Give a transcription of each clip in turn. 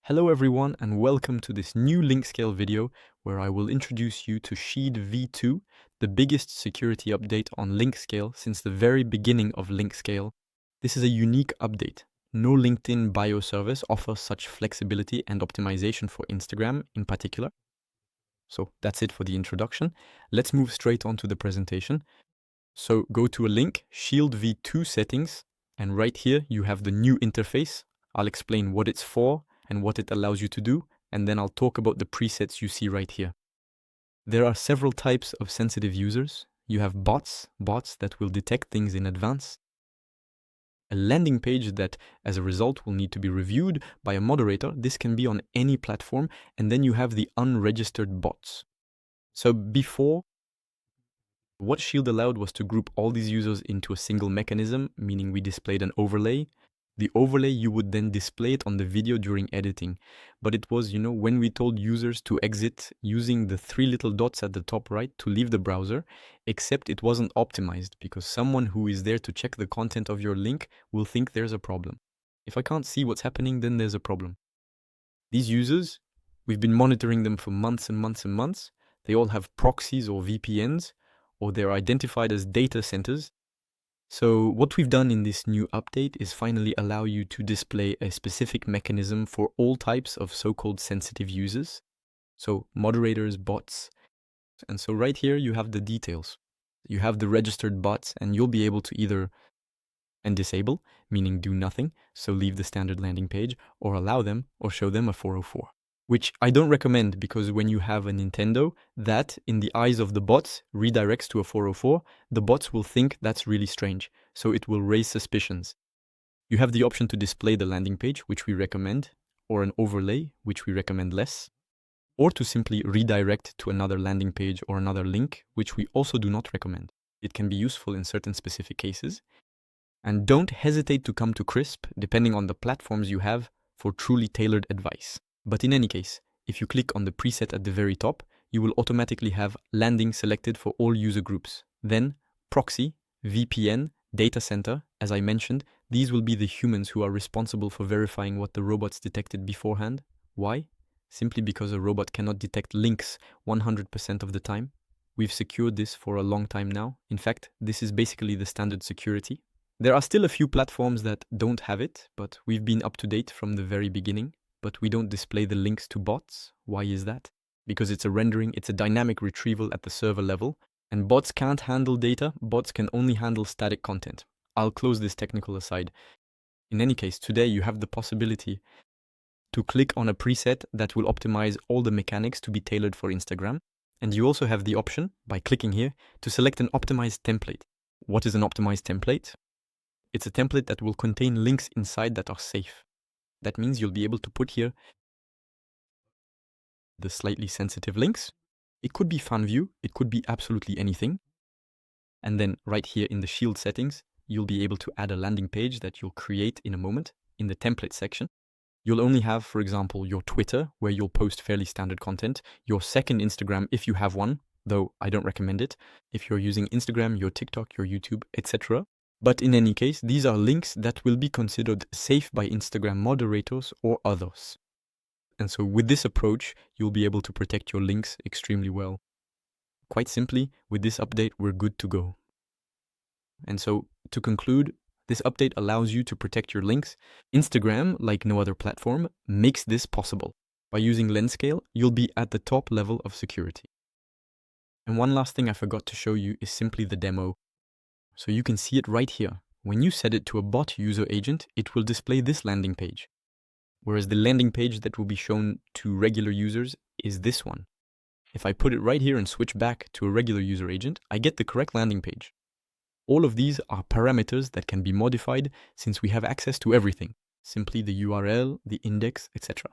Hello everyone and welcome to this new LinkScale video where I will introduce you to Sheed v2, the biggest security update on LinkScale since the very beginning of LinkScale. This is a unique update. No LinkedIn bio service offers such flexibility and optimization for Instagram in particular. So that's it for the introduction. Let's move straight on to the presentation. So go to a link, Shield v2 settings, and right here you have the new interface. I'll explain what it's for and what it allows you to do, and then I'll talk about the presets you see right here. There are several types of sensitive users. You have bots that will detect things in advance, a landing page that as a result will need to be reviewed by a moderator. This can be on any platform, and then you have the unregistered bots. So before, what Shield allowed was to group all these users into a single mechanism, meaning we displayed an overlay. The overlay, you would then display it on the video during editing. But it was, when we told users to exit using the three little dots at the top right to leave the browser, except it wasn't optimized because someone who is there to check the content of your link will think there's a problem. If I can't see what's happening, then there's a problem. These users, we've been monitoring them for months and months and months. They all have proxies or VPNs, or they're identified as data centers. So what we've done in this new update is finally allow you to display a specific mechanism for all types of so-called sensitive users. So moderators, bots. And so right here you have the details. You have the registered bots and you'll be able to either disable, meaning do nothing, so leave the standard landing page, or allow them or show them a 404. Which I don't recommend because when you have a Nintendo, that in the eyes of the bots redirects to a 404, the bots will think that's really strange, so it will raise suspicions. You have the option to display the landing page, which we recommend, or an overlay, which we recommend less, or to simply redirect to another landing page or another link, which we also do not recommend. It can be useful in certain specific cases. And don't hesitate to come to Crisp, depending on the platforms you have, for truly tailored advice. But in any case, if you click on the preset at the very top, you will automatically have landing selected for all user groups. Then proxy, VPN, data center, as I mentioned, these will be the humans who are responsible for verifying what the robots detected beforehand. Why? Simply because a robot cannot detect links 100% of the time. We've secured this for a long time now. In fact, this is basically the standard security. There are still a few platforms that don't have it, but we've been up to date from the very beginning. But we don't display the links to bots. Why is that? Because it's a rendering, it's a dynamic retrieval at the server level, and bots can't handle data, bots can only handle static content. I'll close this technical aside. In any case, today you have the possibility to click on a preset that will optimize all the mechanics to be tailored for Instagram, and you also have the option, by clicking here, to select an optimized template. What is an optimized template? It's a template that will contain links inside that are safe. That means you'll be able to put here the slightly sensitive links. It could be fan view, it could be absolutely anything. And then right here in the Shield settings, you'll be able to add a landing page that you'll create in a moment in the template section. You'll only have, for example, your Twitter, where you'll post fairly standard content, your second Instagram if you have one, though I don't recommend it. If you're using Instagram, your TikTok, your YouTube, etc. But in any case, these are links that will be considered safe by Instagram moderators or others. And so with this approach, you'll be able to protect your links extremely well. Quite simply, with this update, we're good to go. And so to conclude, this update allows you to protect your links. Instagram, like no other platform, makes this possible. By using LinkScale, you'll be at the top level of security. And one last thing I forgot to show you is simply the demo. So you can see it right here. When you set it to a bot user agent, it will display this landing page. Whereas the landing page that will be shown to regular users is this one. If I put it right here and switch back to a regular user agent, I get the correct landing page. All of these are parameters that can be modified since we have access to everything. Simply the URL, the index, etc.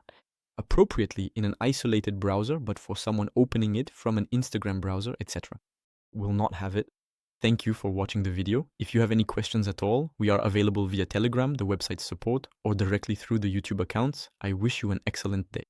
Appropriately in an isolated browser, but for someone opening it from an Instagram browser, etc. Will not have it. Thank you for watching the video. If you have any questions at all, we are available via Telegram, the website's support, or directly through the YouTube accounts. I wish you an excellent day.